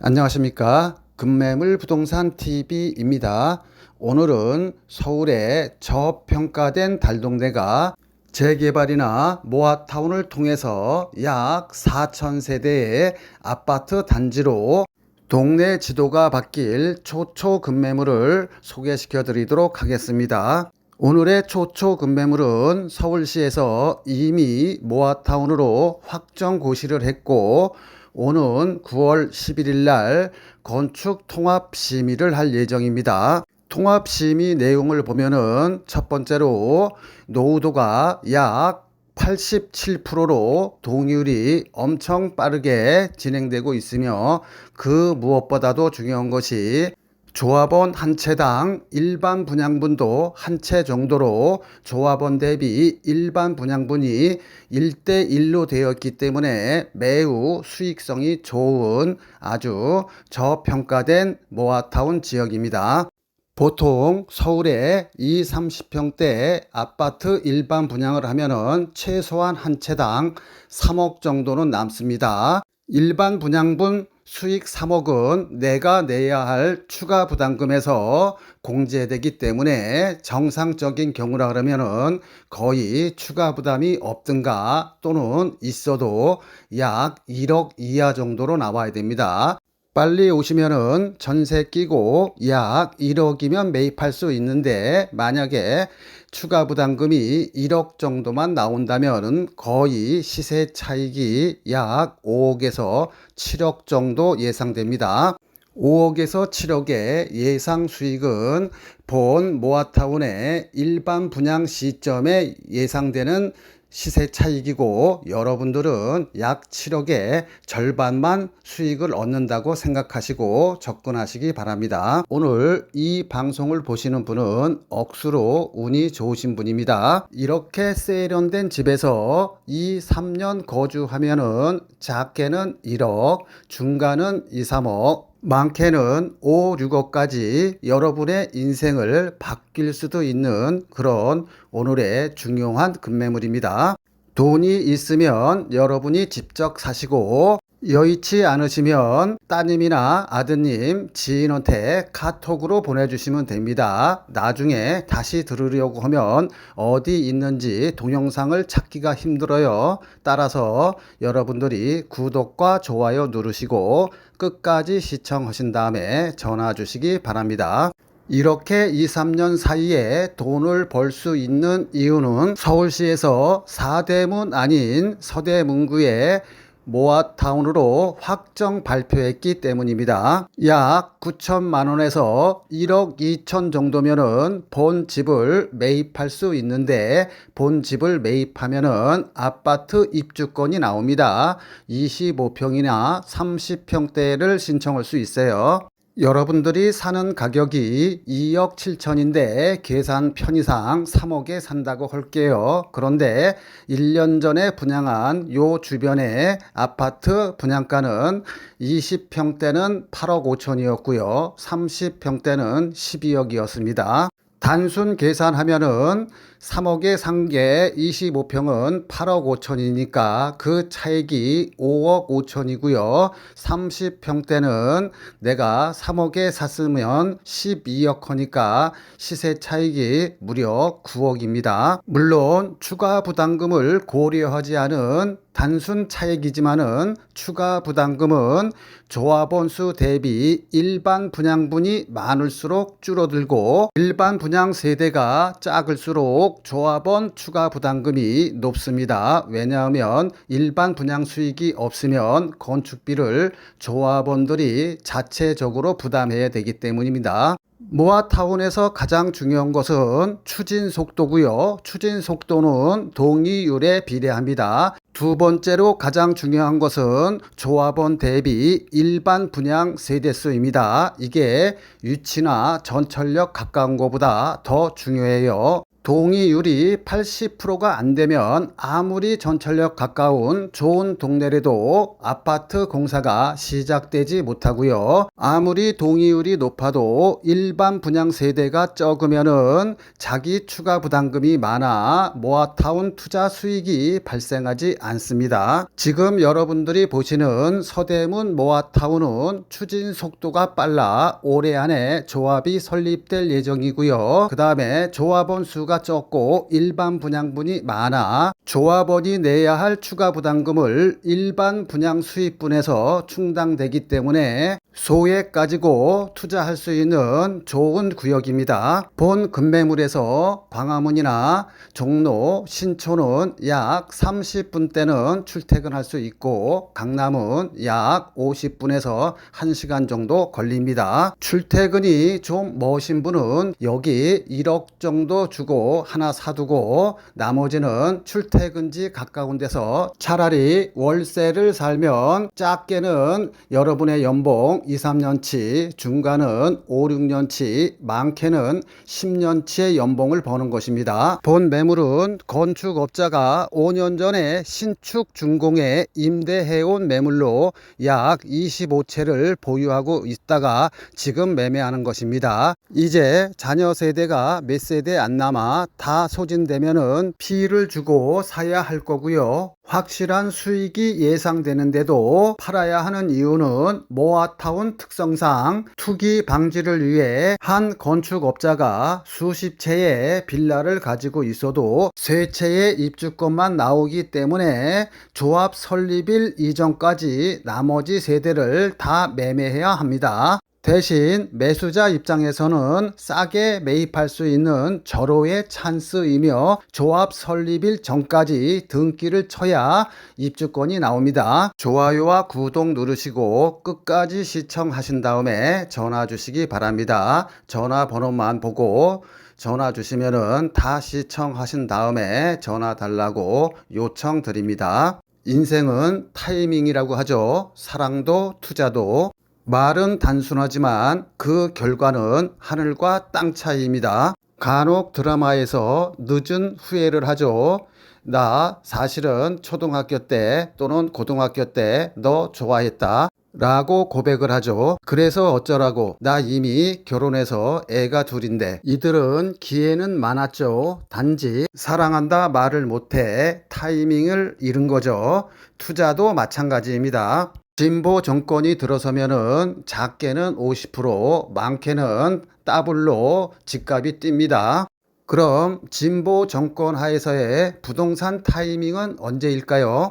안녕하십니까. 금매물 부동산 TV입니다. 오늘은 서울의 저평가된 달동네가 재개발이나 모아타운을 통해서 약 4,000세대의 아파트 단지로 동네 지도가 바뀔 초초 급매물을 소개시켜 드리도록 하겠습니다. 오늘의 초초 급매물은 서울시에서 이미 모아타운으로 확정 고시를 했고 오는 9월 11일 날 건축 통합 심의를 할 예정입니다. 통합 심의 내용을 보면은 첫 번째로 노후도가 약 87%로 동의율이 엄청 빠르게 진행되고 있으며 그 무엇보다도 중요한 것이 조합원 한 채당 일반 분양분도 한 채 정도로 조합원 대비 일반 분양분이 1대1로 되었기 때문에 매우 수익성이 좋은 아주 저평가된 모아타운 지역입니다. 보통 서울에 20, 30평대 아파트 일반 분양을 하면은 최소한 한 채당 3억 정도는 남습니다. 일반 분양분 수익 3억은 내가 내야 할 추가 부담금에서 공제되기 때문에 정상적인 경우라 그러면은 거의 추가 부담이 없든가 또는 있어도 약 1억 이하 정도로 나와야 됩니다. 빨리 오시면은 전세 끼고 약 1억이면 매입할 수 있는데 만약에 추가 부담금이 1억 정도만 나온다면 거의 시세 차익이 약 5억에서 7억 정도 예상됩니다. 5억에서 7억의 예상 수익은 본 모아타운의 일반 분양 시점에 예상되는 시세 차익이고 여러분들은 약 7억의 절반만 수익을 얻는다고 생각하시고 접근하시기 바랍니다. 오늘 이 방송을 보시는 분은 억수로 운이 좋으신 분입니다. 이렇게 세련된 집에서 2, 3년 거주하면은 작게는 1억, 중간은 2, 3억, 많게는 5, 6억까지 여러분의 인생을 바뀔 수도 있는 그런 오늘의 중요한 급매물입니다. 돈이 있으면 여러분이 직접 사시고 여의치 않으시면 따님이나 아드님, 지인한테 카톡으로 보내주시면 됩니다. 나중에 다시 들으려고 하면 어디 있는지 동영상을 찾기가 힘들어요. 따라서 여러분들이 구독과 좋아요 누르시고 끝까지 시청하신 다음에 전화 주시기 바랍니다. 이렇게 2, 3년 사이에 돈을 벌 수 있는 이유는 서울시에서 사대문 아닌 서대문구에 모아타운으로 확정 발표했기 때문입니다. 약 9천만 원에서 1억 2천 정도면은 본 집을 매입할 수 있는데 본 집을 매입하면은 아파트 입주권이 나옵니다. 25평이나 30평대를 신청할 수 있어요. 여러분들이 사는 가격이 2억 7천인데 계산 편의상 3억에 산다고 할게요. 그런데 1년 전에 분양한 요 주변의 아파트 분양가는 20평대는 8억 5천이었고요. 30평대는 12억이었습니다. 단순 계산하면은 3억에 산 게 25평은 8억 5천이니까 그 차익이 5억 5천이고요. 30평대는 내가 3억에 샀으면 12억 하니까 시세 차익이 무려 9억입니다. 물론 추가 부담금을 고려하지 않은 단순 차익이지만은 추가 부담금은 조합원 수 대비 일반 분양분이 많을수록 줄어들고 일반 분양 세대가 작을수록 조합원 추가 부담금이 높습니다. 왜냐하면 일반 분양 수익이 없으면 건축비를 조합원들이 자체적으로 부담해야 되기 때문입니다. 모아타운에서 가장 중요한 것은 추진 속도고요. 추진 속도는 동의율에 비례합니다. 두 번째로 가장 중요한 것은 조합원 대비 일반 분양 세대수입니다. 이게 유치나 전철역 가까운 것보다 더 중요해요. 동의율이 80%가 안 되면 아무리 전철역 가까운 좋은 동네라도 아파트 공사가 시작되지 못하고요. 아무리 동의율이 높아도 일반 분양 세대가 적으면은 자기 추가 부담금이 많아 모아타운 투자 수익이 발생하지 않습니다. 지금 여러분들이 보시는 서대문 모아타운은 추진 속도가 빨라 올해 안에 조합이 설립될 예정이고요. 그 다음에 조합원 수가 적고 일반 분양분이 많아 조합원이 내야 할 추가 부담금을 일반 분양 수익분에서 충당되기 때문에 소액 가지고 투자할 수 있는 좋은 구역입니다. 본 급매물에서 광화문이나 종로, 신촌은 약 30분대는 출퇴근할 수 있고 강남은 약 50분에서 1시간 정도 걸립니다. 출퇴근이 좀 머신 분은 여기 1억 정도 주고 하나 사두고 나머지는 출퇴근지 가까운 데서 차라리 월세를 살면 작게는 여러분의 연봉 2, 3년치, 중간은 5, 6년치, 많게는 10년치의 연봉을 버는 것입니다. 본 매물은 건축업자가 5년 전에 신축 준공에 임대해온 매물로 약 25채를 보유하고 있다가 지금 매매하는 것입니다. 이제 자녀 세대가 몇 세대 안 남아 다 소진되면은 피를 주고 사야 할 거고요. 확실한 수익이 예상되는데도 팔아야 하는 이유는 모아타운 특성상 투기 방지를 위해 한 건축업자가 수십 채의 빌라를 가지고 있어도 세 채의 입주권만 나오기 때문에 조합 설립일 이전까지 나머지 세대를 다 매매해야 합니다. 대신 매수자 입장에서는 싸게 매입할 수 있는 절호의 찬스이며 조합 설립일 전까지 등기를 쳐야 입주권이 나옵니다. 좋아요와 구독 누르시고 끝까지 시청하신 다음에 전화 주시기 바랍니다. 전화번호만 보고 전화 주시면은 다 시청하신 다음에 전화 달라고 요청드립니다. 인생은 타이밍이라고 하죠. 사랑도 투자도. 말은 단순하지만 그 결과는 하늘과 땅 차이입니다. 간혹 드라마에서 늦은 후회를 하죠. 나 사실은 초등학교 때 또는 고등학교 때 너 좋아했다 라고 고백을 하죠. 그래서 어쩌라고, 나 이미 결혼해서 애가 둘인데. 이들은 기회는 많았죠. 단지 사랑한다 말을 못해 타이밍을 잃은 거죠. 투자도 마찬가지입니다. 진보 정권이 들어서면은 작게는 50%, 많게는 더블로 집값이 뜁니다. 그럼 진보 정권 하에서의 부동산 타이밍은 언제일까요?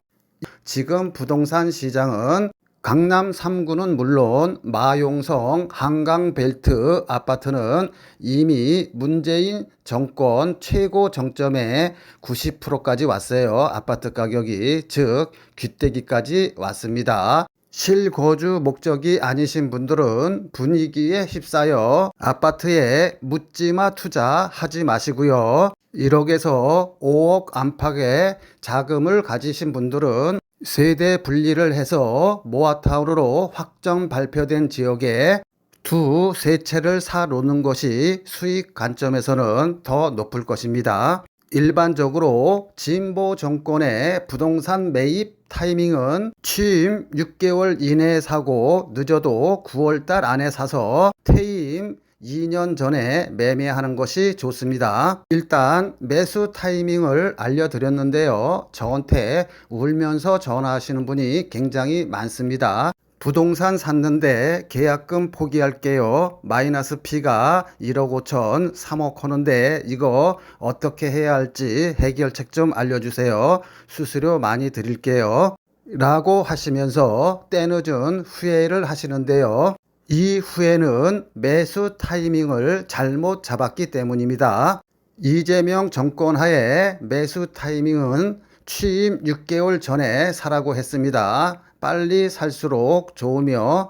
지금 부동산 시장은 강남 3구는 물론 마용성, 한강벨트 아파트는 이미 문재인 정권 최고 정점에 90%까지 왔어요. 아파트 가격이, 즉 귀때기까지 왔습니다. 실거주 목적이 아니신 분들은 분위기에 휩싸여 아파트에 묻지마 투자하지 마시고요. 1억에서 5억 안팎의 자금을 가지신 분들은 세대 분리를 해서 모아타운으로 확정 발표된 지역에 두, 세 채를 사 놓는 것이 수익 관점에서는 더 높을 것입니다. 일반적으로 진보 정권의 부동산 매입 타이밍은 취임 6개월 이내에 사고 늦어도 9월달 안에 사서 퇴임 2년 전에 매매하는 것이 좋습니다. 일단 매수 타이밍을 알려드렸는데요. 저한테 울면서 전화하시는 분이 굉장히 많습니다. 부동산 샀는데 계약금 포기할게요. 마이너스 P가 1억 5천, 3억 하는데 이거 어떻게 해야 할지 해결책 좀 알려주세요. 수수료 많이 드릴게요. 라고 하시면서 때늦은 후회를 하시는데요. 이 후회는 매수 타이밍을 잘못 잡았기 때문입니다. 이재명 정권 하에 매수 타이밍은 취임 6개월 전에 사라고 했습니다. 빨리 살수록 좋으며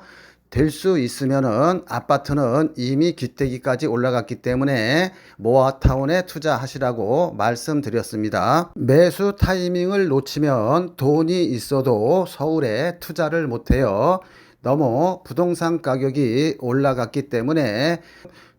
될 수 있으면은 아파트는 이미 귀때기까지 올라갔기 때문에 모아타운에 투자하시라고 말씀드렸습니다. 매수 타이밍을 놓치면 돈이 있어도 서울에 투자를 못해요. 너무 부동산 가격이 올라갔기 때문에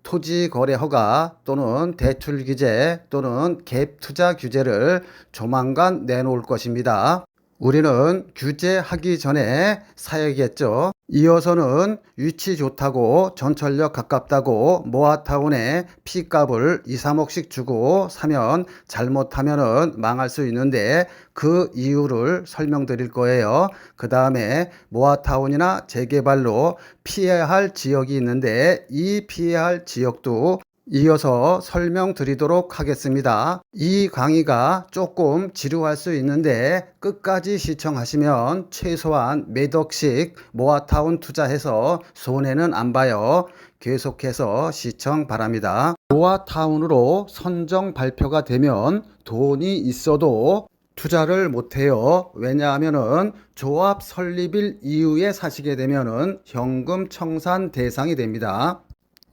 토지 거래 허가 또는 대출 규제 또는 갭 투자 규제를 조만간 내놓을 것입니다. 우리는 규제하기 전에 사야겠죠. 이어서는 위치 좋다고 전철역 가깝다고 모아타운에 피값을 2, 3억씩 주고 사면 잘못하면 망할 수 있는데 그 이유를 설명드릴 거예요. 그 다음에 모아타운이나 재개발로 피해야 할 지역이 있는데 이 피해야 할 지역도 이어서 설명드리도록 하겠습니다. 이 강의가 조금 지루할 수 있는데 끝까지 시청하시면 최소한 몇 억씩 모아타운 투자해서 손해는 안 봐요. 계속해서 시청 바랍니다. 모아타운으로 선정 발표가 되면 돈이 있어도 투자를 못해요. 왜냐하면은 조합 설립일 이후에 사시게 되면은 현금 청산 대상이 됩니다.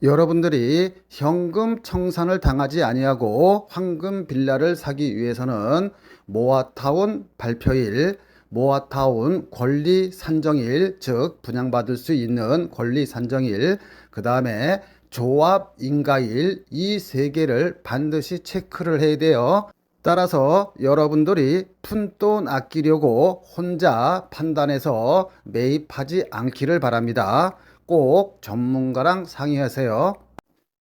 여러분들이 현금 청산을 당하지 아니하고 황금 빌라를 사기 위해서는 모아타운 발표일, 모아타운 권리 산정일, 즉 분양받을 수 있는 권리 산정일, 그 다음에 조합 인가일, 이 세 개를 반드시 체크를 해야 돼요. 따라서 여러분들이 푼돈 아끼려고 혼자 판단해서 매입하지 않기를 바랍니다. 꼭 전문가랑 상의하세요.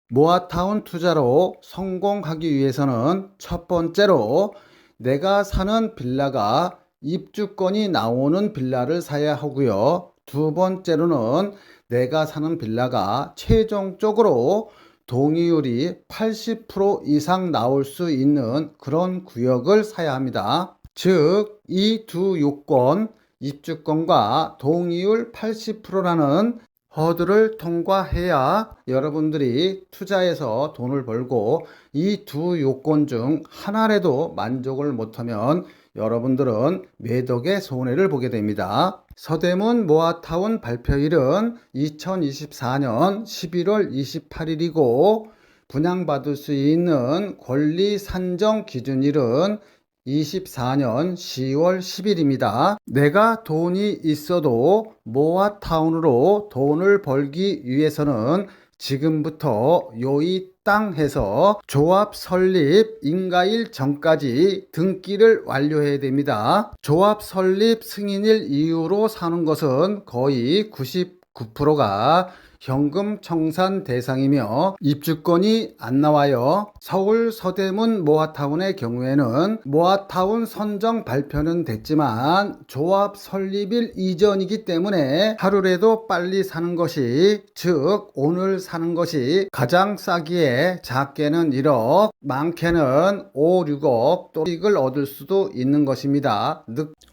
모아타운 투자로 성공하기 위해서는 첫 번째로 내가 사는 빌라가 입주권이 나오는 빌라를 사야 하고요. 두 번째로는 내가 사는 빌라가 최종적으로 동의율이 80% 이상 나올 수 있는 그런 구역을 사야 합니다. 즉, 이 두 요건, 입주권과 동의율 80%라는 허들을 통과해야 여러분들이 투자해서 돈을 벌고 이 두 요건 중 하나라도 만족을 못하면 여러분들은 매덕의 손해를 보게 됩니다. 서대문 모아타운 발표일은 2024년 11월 28일이고 분양받을 수 있는 권리 산정 기준일은 24년 10월 10일입니다. 내가 돈이 있어도 모아타운으로 돈을 벌기 위해서는 지금부터 요이 땅 해서 조합 설립 인가일 전까지 등기를 완료해야 됩니다. 조합 설립 승인일 이후로 사는 것은 거의 99%가 현금 청산 대상이며 입주권이 안 나와요. 서울 서대문 모아타운의 경우에는 모아타운 선정 발표는 됐지만 조합 설립일 이전이기 때문에 하루라도 빨리 사는 것이, 즉 오늘 사는 것이 가장 싸기에 작게는 1억, 많게는 5, 6억 또 수익을 얻을 수도 있는 것입니다.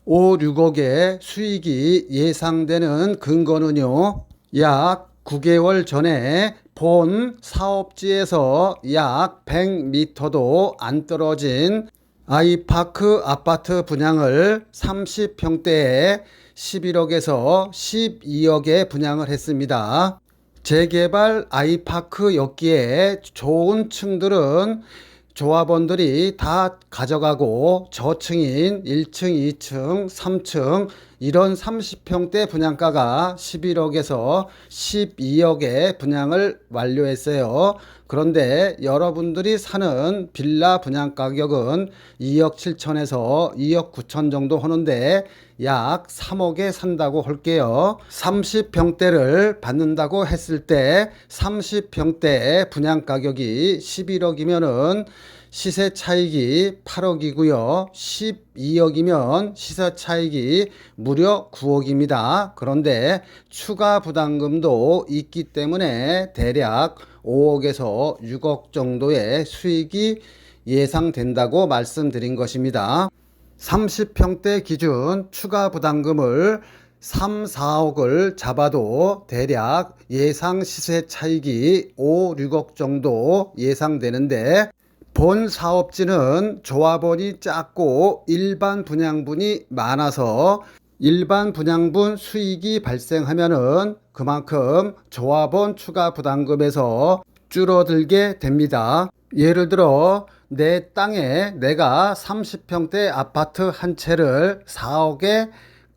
5, 6억의 수익이 예상되는 근거는요, 약 9개월 전에 본 사업지에서 약 100m도 안 떨어진 아이파크 아파트 분양을 30평대에 11억에서 12억에 분양을 했습니다. 재개발 아이파크였기에 좋은 층들은 조합원들이 다 가져가고 저층인 1층, 2층, 3층 이런 30평대 분양가가 11억에서 12억에 분양을 완료했어요. 그런데 여러분들이 사는 빌라 분양 가격은 2억 7천에서 2억 9천 정도 하는데 약 3억에 산다고 할게요. 30평대를 받는다고 했을 때 30평대 분양 가격이 11억이면은 시세 차익이 8억이고요. 12억이면 시세 차익이 무려 9억입니다. 그런데 추가 부담금도 있기 때문에 대략 5억에서 6억 정도의 수익이 예상된다고 말씀드린 것입니다. 30평대 기준 추가 부담금을 3, 4억을 잡아도 대략 예상 시세 차익이 5, 6억 정도 예상되는데 본 사업지는 조합원이 작고 일반 분양분이 많아서 일반 분양분 수익이 발생하면은 그만큼 조합원 추가 부담금에서 줄어들게 됩니다. 예를 들어 내 땅에 내가 30평대 아파트 한 채를 4억에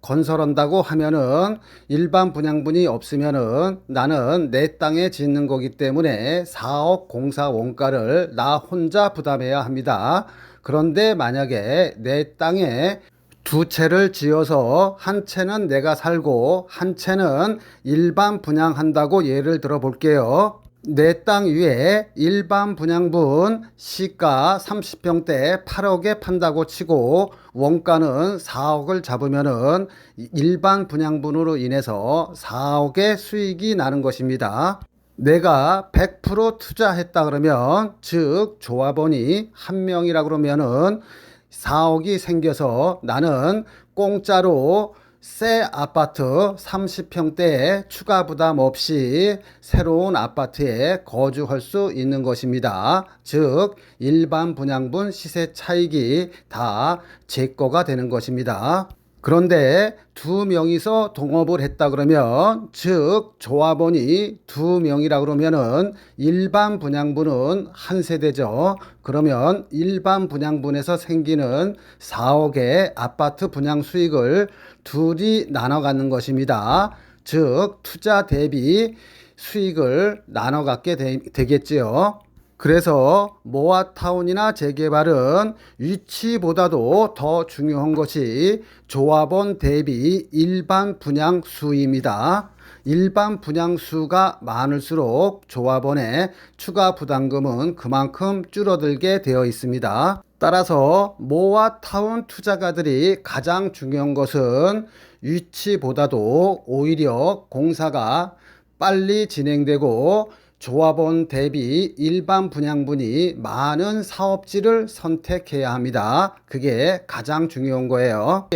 건설한다고 하면은 일반 분양분이 없으면은 나는 내 땅에 짓는 거기 때문에 4억 공사 원가를 나 혼자 부담해야 합니다. 그런데 만약에 내 땅에 두 채를 지어서 한 채는 내가 살고 한 채는 일반 분양한다고 예를 들어 볼게요. 내 땅 위에 일반 분양분 시가 30평대 8억에 판다고 치고 원가는 4억을 잡으면은 일반 분양분으로 인해서 4억의 수익이 나는 것입니다. 내가 100% 투자했다 그러면 즉 조합원이 한 명이라 그러면은 4억이 생겨서 나는 공짜로 새 아파트 30평대에 추가 부담 없이 새로운 아파트에 거주할 수 있는 것입니다. 즉 일반 분양분 시세 차익이 다 제 거가 되는 것입니다. 그런데 두 명이서 동업을 했다 그러면 즉 조합원이 두 명이라 그러면은 일반 분양분은 한 세대죠. 그러면 일반 분양분에서 생기는 4억의 아파트 분양 수익을 둘이 나눠 갖는 것입니다. 즉 투자 대비 수익을 나눠 갖게 되겠지요. 그래서 모아타운이나 재개발은 위치보다도 더 중요한 것이 조합원 대비 일반 분양수입니다. 일반 분양수가 많을수록 조합원의 추가 부담금은 그만큼 줄어들게 되어 있습니다. 따라서 모아타운 투자가들이 가장 중요한 것은 위치보다도 오히려 공사가 빨리 진행되고 조합원 대비 일반 분양분이 많은 사업지를 선택해야 합니다. 그게 가장 중요한 거예요.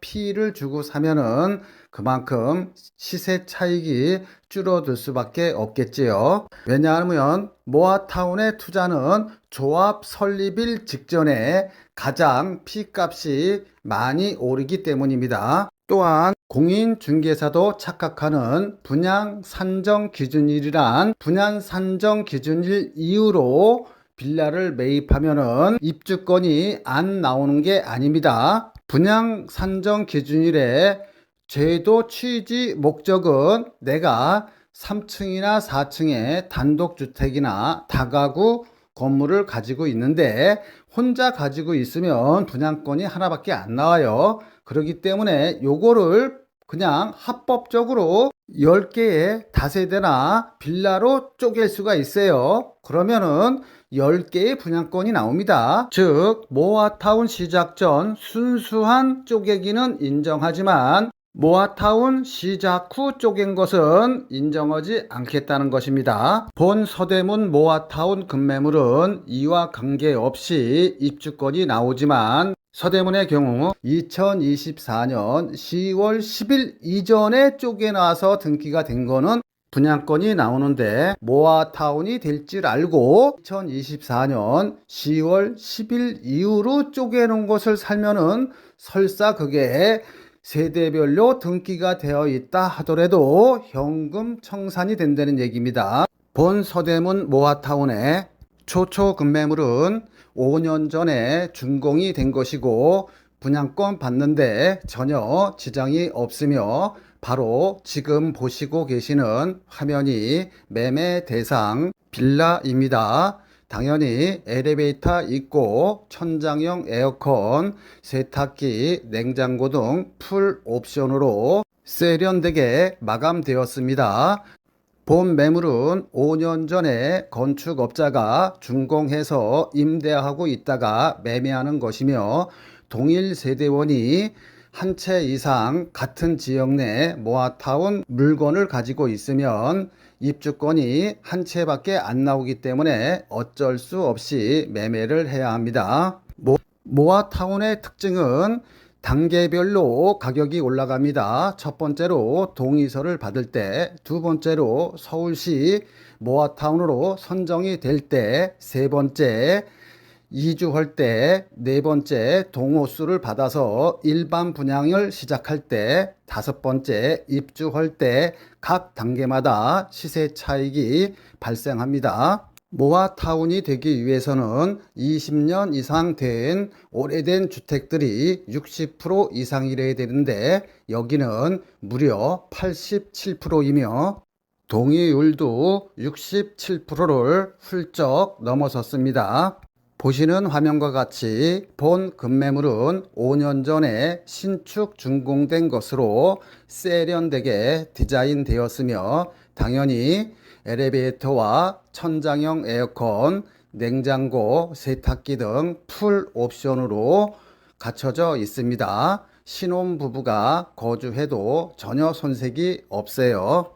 피를 주고 사면은 그만큼 시세 차익이 줄어들 수밖에 없겠지요. 왜냐하면 모아타운의 투자는 조합 설립일 직전에 가장 피값이 많이 오르기 때문입니다. 또한 공인중개사도 착각하는 분양 산정 기준일이란 분양 산정 기준일 이후로 빌라를 매입하면은 입주권이 안 나오는 게 아닙니다. 분양 산정 기준일에 제도 취지 목적은 내가 3층이나 4층의 단독주택이나 다가구 건물을 가지고 있는데 혼자 가지고 있으면 분양권이 하나밖에 안 나와요. 그렇기 때문에 요거를 그냥 합법적으로 10개의 다세대나 빌라로 쪼갤 수가 있어요. 그러면은 10개의 분양권이 나옵니다. 즉 모아타운 시작 전 순수한 쪼개기는 인정하지만 모아타운 시작 후 쪼갠 것은 인정하지 않겠다는 것입니다. 본 서대문 모아타운 급매물은 이와 관계없이 입주권이 나오지만 서대문의 경우 2024년 10월 10일 이전에 쪼개놔서 등기가 된 거는 분양권이 나오는데 모아타운이 될 줄 알고 2024년 10월 10일 이후로 쪼개놓은 것을 살면은 설사 그게 세대별로 등기가 되어 있다 하더라도 현금 청산이 된다는 얘기입니다. 본 서대문 모아타운의 초초 급매물은 5년 전에 준공이 된 것이고 분양권 받는데 전혀 지장이 없으며 바로 지금 보시고 계시는 화면이 매매 대상 빌라입니다. 당연히 엘리베이터 있고 천장형 에어컨, 세탁기, 냉장고 등 풀 옵션으로 세련되게 마감되었습니다. 본 매물은 5년 전에 건축업자가 준공해서 임대하고 있다가 매매하는 것이며 동일 세대원이 한 채 이상 같은 지역 내 모아타운 물건을 가지고 있으면 입주권이 한 채밖에 안 나오기 때문에 어쩔 수 없이 매매를 해야 합니다. 모아타운의 특징은 단계별로 가격이 올라갑니다. 첫 번째로 동의서를 받을 때, 두 번째로 서울시 모아타운으로 선정이 될 때, 세 번째 이주할 때, 네 번째 동호수를 받아서 일반 분양을 시작할 때, 다섯 번째 입주할 때 각 단계마다 시세 차익이 발생합니다. 모아타운이 되기 위해서는 20년 이상 된 오래된 주택들이 60% 이상이래야 되는데 여기는 무려 87%이며 동의율도 67%를 훌쩍 넘어섰습니다. 보시는 화면과 같이 본 급매물은 5년 전에 신축 준공된 것으로 세련되게 디자인되었으며 당연히 엘리베이터와 천장형 에어컨, 냉장고, 세탁기 등 풀 옵션으로 갖춰져 있습니다. 신혼부부가 거주해도 전혀 손색이 없어요.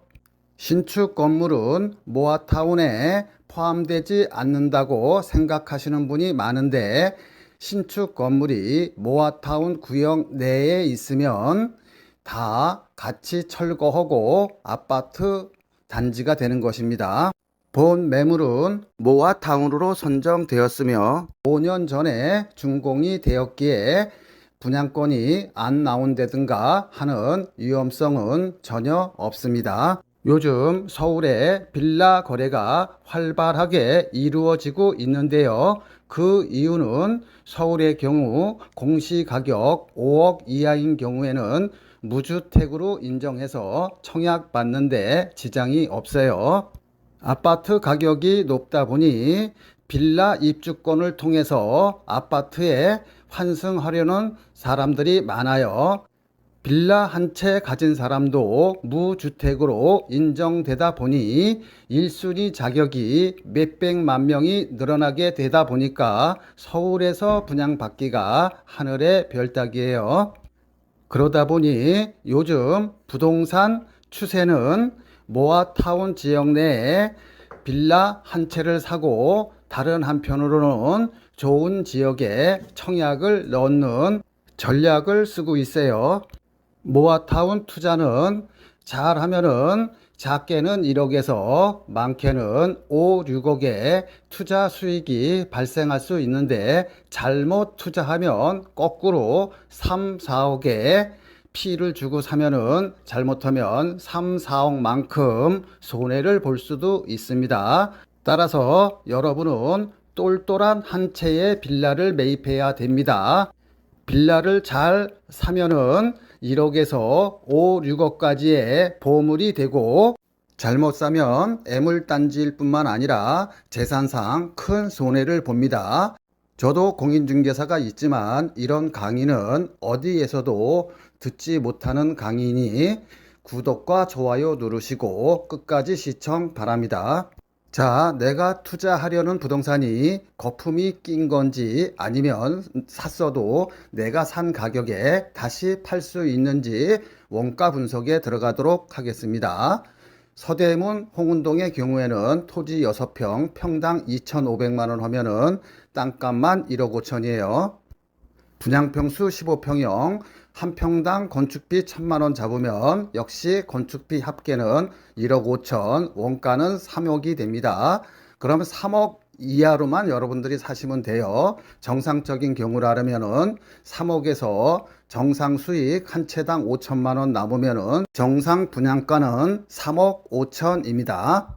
신축 건물은 모아타운에 포함되지 않는다고 생각하시는 분이 많은데 신축 건물이 모아타운 구역 내에 있으면 다 같이 철거하고 아파트 단지가 되는 것입니다. 본 매물은 모아타운으로 선정되었으며 5년 전에 준공이 되었기에 분양권이 안 나온다든가 하는 위험성은 전혀 없습니다. 요즘 서울에 빌라 거래가 활발하게 이루어지고 있는데요. 그 이유는 서울의 경우 공시가격 5억 이하인 경우에는 무주택으로 인정해서 청약받는데 지장이 없어요. 아파트 가격이 높다 보니 빌라 입주권을 통해서 아파트에 환승하려는 사람들이 많아요. 빌라 한 채 가진 사람도 무주택으로 인정되다 보니 1순위 자격이 몇백만 명이 늘어나게 되다 보니까 서울에서 분양받기가 하늘의 별따기예요. 그러다 보니 요즘 부동산 추세는 모아타운 지역 내에 빌라 한 채를 사고 다른 한편으로는 좋은 지역에 청약을 넣는 전략을 쓰고 있어요. 모아타운 투자는 잘하면은 작게는 1억에서 많게는 5, 6억의 투자 수익이 발생할 수 있는데 잘못 투자하면 거꾸로 3, 4억의 피를 주고 사면은 잘못하면 3, 4억만큼 손해를 볼 수도 있습니다. 따라서 여러분은 똘똘한 한 채의 빌라를 매입해야 됩니다. 빌라를 잘 사면은 1억에서 5, 6억까지의 보물이 되고 잘못 사면 애물단지일 뿐만 아니라 재산상 큰 손해를 봅니다. 저도 공인중개사가 있지만 이런 강의는 어디에서도 듣지 못하는 강의니 구독과 좋아요 누르시고 끝까지 시청 바랍니다. 자, 내가 투자하려는 부동산이 거품이 낀 건지 아니면 샀어도 내가 산 가격에 다시 팔 수 있는지 원가 분석에 들어가도록 하겠습니다. 서대문 홍은동의 경우에는 토지 6평 평당 2,500만 원 하면은 땅값만 1억 5천이에요. 분양평수 15평형 한 평당 건축비 1,000만 원 잡으면 역시 건축비 합계는 1억 5천, 원가는 3억이 됩니다. 그러면 3억 이하로만 여러분들이 사시면 돼요. 정상적인 경우라면은 3억에서 정상 수익 한 채당 5천만 원 남으면은 정상 분양가는 3억 5천입니다.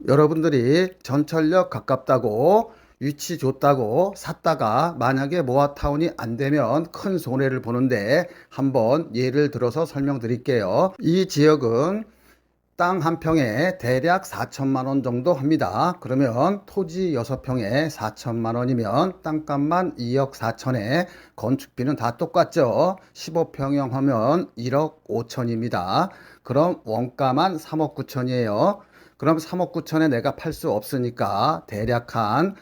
여러분들이 전철역 가깝다고 위치 좋다고 샀다가 만약에 모아타운이 안 되면 큰 손해를 보는데 한번 예를 들어서 설명드릴게요. 이 지역은 땅 한 평에 대략 4천만 원 정도 합니다. 그러면 토지 6평에 4천만 원이면 땅값만 2억 4천에 건축비는 다 똑같죠. 15평형 하면 1억 5천입니다. 그럼 원가만 3억 9천이에요. 그럼 3억 9천에 내가 팔 수 없으니까 대략 한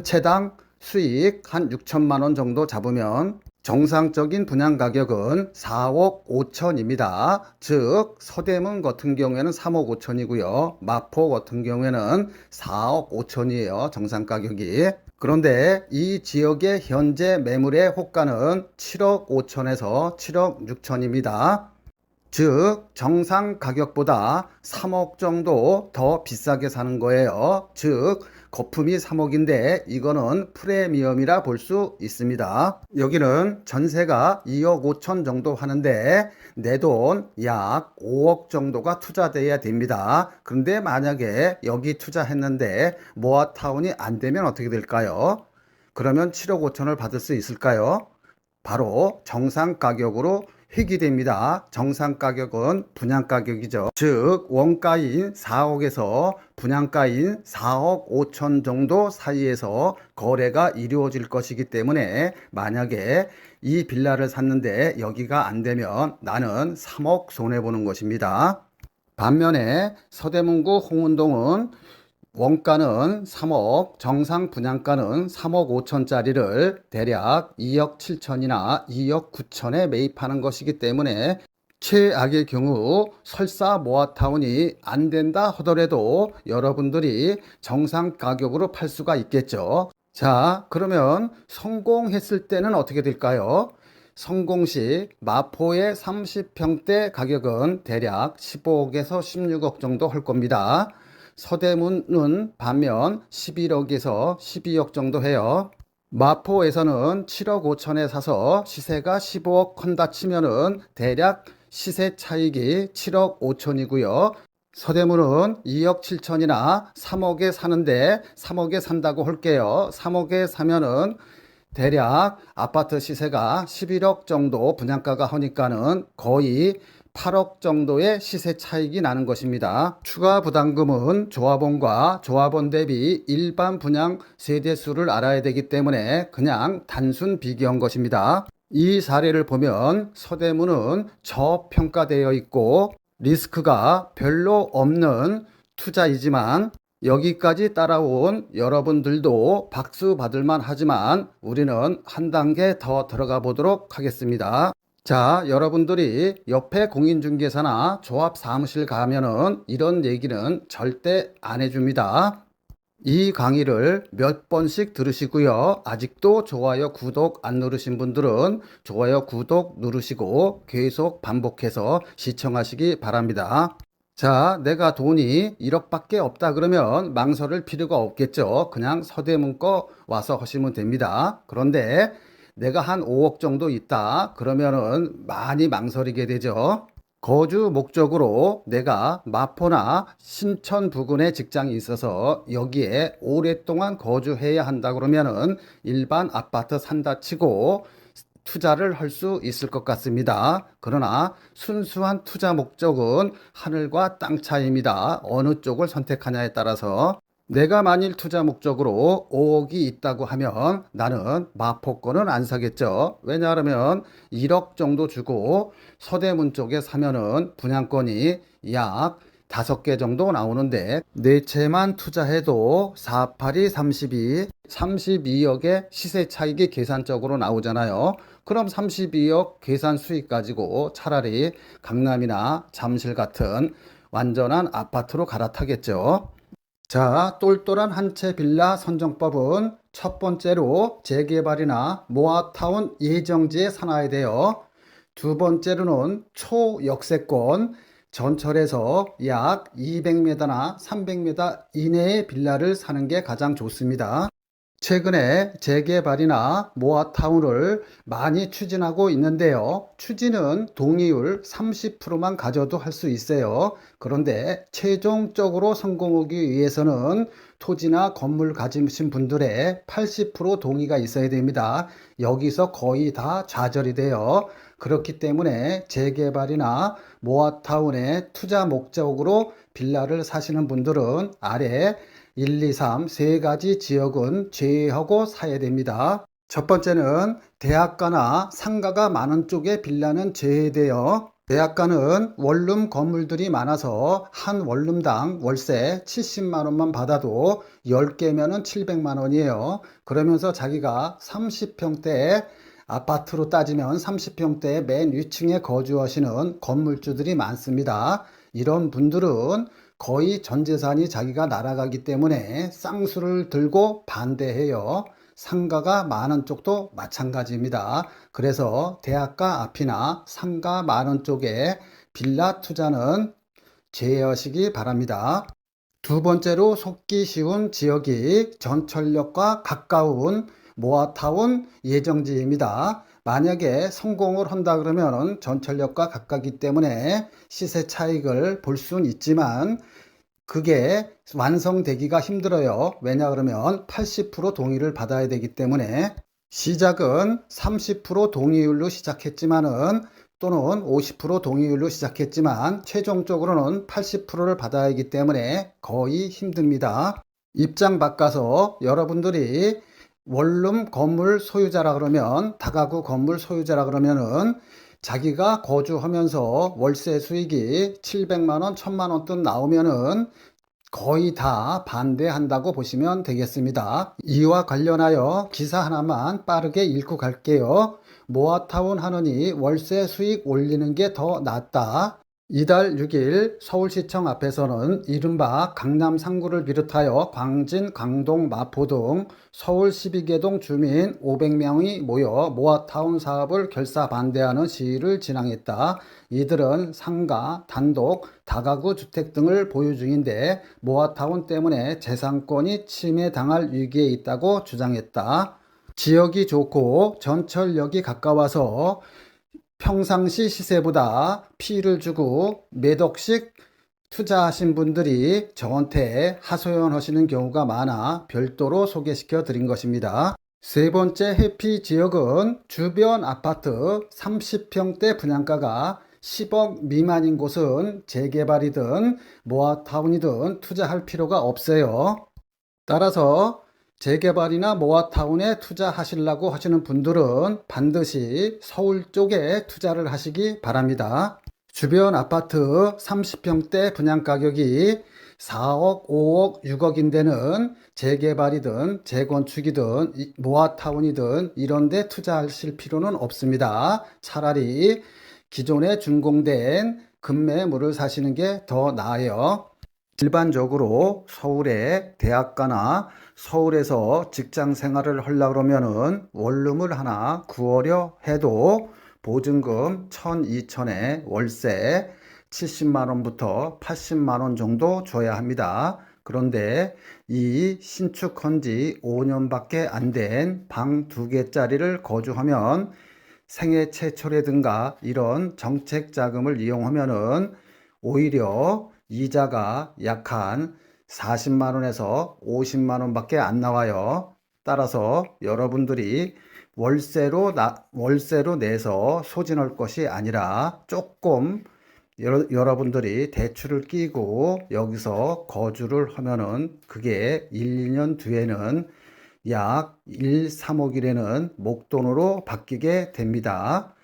채당 수익 한 6천만 원 정도 잡으면 정상적인 분양 가격은 4억 5천입니다. 즉 서대문 같은 경우에는 3억 5천이고요. 마포 같은 경우에는 4억 5천이에요. 정상 가격이. 그런데 이 지역의 현재 매물의 호가는 7억 5천에서 7억 6천입니다. 즉 정상 가격보다 3억 정도 더 비싸게 사는 거예요. 즉 거품이 3억인데 이거는 프리미엄이라 볼 수 있습니다. 여기는 전세가 2억 5천 정도 하는데 내 돈 약 5억 정도가 투자돼야 됩니다. 그런데 만약에 여기 투자했는데 모아타운이 안 되면 어떻게 될까요? 그러면 7억 5천을 받을 수 있을까요? 바로 정상 가격으로 회귀됩니다. 정상 가격은 분양 가격이죠. 즉 원가인 4억에서 분양가인 4억 5천 정도 사이에서 거래가 이루어질 것이기 때문에 만약에 이 빌라를 샀는데 여기가 안 되면 나는 3억 손해보는 것입니다. 반면에 서대문구 홍은동은 원가는 3억, 정상 분양가는 3억 5천짜리를 대략 2억 7천이나 2억 9천에 매입하는 것이기 때문에 최악의 경우 설사 모아타운이 안 된다 하더라도 여러분들이 정상 가격으로 팔 수가 있겠죠. 자, 그러면 성공했을 때는 어떻게 될까요? 성공 시 마포의 30평대 가격은 대략 15억에서 16억 정도 할 겁니다. 서대문은 반면 11억에서 12억 정도 해요. 마포에서는 7억 5천에 사서 시세가 15억 한다 치면은 대략 시세 차익이 7억 5천이고요. 서대문은 2억 7천이나 3억에 사는데 3억에 산다고 할게요. 3억에 사면은 대략 아파트 시세가 11억 정도 분양가가 하니까는 거의 8억 정도의 시세 차익이 나는 것입니다. 추가 부담금은 조합원과 조합원 대비 일반 분양 세대수를 알아야 되기 때문에 그냥 단순 비교한 것입니다. 이 사례를 보면 서대문은 저평가되어 있고 리스크가 별로 없는 투자이지만 여기까지 따라온 여러분들도 박수 받을만 하지만 우리는 한 단계 더 들어가 보도록 하겠습니다. 자, 여러분들이 옆에 공인중개사나 조합 사무실 가면은 이런 얘기는 절대 안 해줍니다. 이 강의를 몇 번씩 들으시고요. 아직도 좋아요, 구독 안 누르신 분들은 좋아요, 구독 누르시고 계속 반복해서 시청하시기 바랍니다. 자, 내가 돈이 1억밖에 없다 그러면 망설일 필요가 없겠죠. 그냥 서대문 거 와서 하시면 됩니다. 그런데 내가 한 5억 정도 있다 그러면은 많이 망설이게 되죠. 거주 목적으로 내가 마포나 신천 부근에 직장이 있어서 여기에 오랫동안 거주해야 한다 그러면은 일반 아파트 산다 치고 투자를 할 수 있을 것 같습니다. 그러나 순수한 투자 목적은 하늘과 땅 차이입니다. 어느 쪽을 선택하냐에 따라서 내가 만일 투자 목적으로 5억이 있다고 하면 나는 마포권은 안 사겠죠. 왜냐하면 1억 정도 주고 서대문 쪽에 사면은 분양권이 약 5개 정도 나오는데 네 채만 투자해도 4, 8이 32, 32억의 시세 차익이 계산적으로 나오잖아요. 그럼 32억 계산 수익 가지고 차라리 강남이나 잠실 같은 완전한 아파트로 갈아타겠죠. 자, 똘똘한 한 채 빌라 선정법은 첫 번째로 재개발이나 모아타운 예정지에 사놔야 돼요. 두 번째로는 초역세권, 전철에서 약 200m나 300m 이내의 빌라를 사는 게 가장 좋습니다. 최근에 재개발이나 모아타운을 많이 추진하고 있는데요. 추진은 동의율 30%만 가져도 할 수 있어요. 그런데 최종적으로 성공하기 위해서는 토지나 건물 가지신 분들의 80% 동의가 있어야 됩니다. 여기서 거의 다 좌절이 돼요. 그렇기 때문에 재개발이나 모아타운의 투자 목적으로 빌라를 사시는 분들은 아래 1, 2, 3 세 가지 지역은 제외하고 사야 됩니다. 첫 번째는 대학가나 상가가 많은 쪽에 빌라는 제외돼요. 대학가는 원룸 건물들이 많아서 한 원룸당 월세 70만 원만 받아도 10개면은 700만 원이에요. 그러면서 자기가 30평대 아파트로 따지면 30평대 맨 위층에 거주하시는 건물주들이 많습니다. 이런 분들은 거의 전 재산이 자기가 날아가기 때문에 쌍수를 들고 반대해요. 상가가 많은 쪽도 마찬가지입니다. 그래서 대학가 앞이나 상가 많은 쪽에 빌라 투자는 제외하시기 바랍니다. 두 번째로 속기 쉬운 지역이 전철역과 가까운 모아타운 예정지입니다. 만약에 성공을 한다 그러면 전철역과 가깝기 때문에 시세 차익을 볼 수는 있지만 그게 완성되기가 힘들어요. 왜냐 그러면 80% 동의를 받아야 되기 때문에 시작은 30% 동의율로 시작했지만은 또는 50% 동의율로 시작했지만 최종적으로는 80%를 받아야 하기 때문에 거의 힘듭니다. 입장 바꿔서 여러분들이 원룸 건물 소유자라 그러면 다가구 건물 소유자라 그러면은 자기가 거주하면서 월세 수익이 700만 원, 1000만 원 돈 나오면은 거의 다 반대한다고 보시면 되겠습니다. 이와 관련하여 기사 하나만 빠르게 읽고 갈게요. 모아타운 하느니 월세 수익 올리는 게 더 낫다. 이달 6일 서울시청 앞에서는 이른바 강남 3구를 비롯하여 광진, 강동, 마포 등 서울 12개 동 주민 500명이 모여 모아타운 사업을 결사 반대하는 시위를 진행했다. 이들은 상가, 단독, 다가구 주택 등을 보유 중인데 모아타운 때문에 재산권이 침해당할 위기에 있다고 주장했다. 지역이 좋고 전철역이 가까워서 평상시 시세보다 피를 주고 몇 억씩 투자하신 분들이 저한테 하소연하시는 경우가 많아 별도로 소개시켜 드린 것입니다. 세 번째 해피 지역은 주변 아파트 30평대 분양가가 10억 미만인 곳은 재개발이든 모아타운이든 투자할 필요가 없어요. 따라서 재개발이나 모아타운에 투자하시려고 하시는 분들은 반드시 서울 쪽에 투자를 하시기 바랍니다. 주변 아파트 30평대 분양 가격이 4억, 5억, 6억인 데는 재개발이든 재건축이든 모아타운이든 이런 데 투자하실 필요는 없습니다. 차라리 기존에 준공된 급매물을 사시는 게 더 나아요. 일반적으로 서울의 대학가나 서울에서 직장 생활을 하려고 그러면은 원룸을 하나 구하려 해도 보증금 1,000, 2,000에 월세 70만 원부터 80만 원 정도 줘야 합니다. 그런데 이 신축한 지 5년밖에 안 된 방 2개짜리를 거주하면 생애 최초라든가 이런 정책 자금을 이용하면은 오히려 이자가 약 한 40만 원에서 50만 원밖에 안 나와요. 따라서 여러분들이 월세로 내서 소진할 것이 아니라 조금 여러분들이 대출을 끼고 여기서 거주를 하면은 그게 1, 2년 뒤에는 약 1, 3억이라는 목돈으로 바뀌게 됩니다.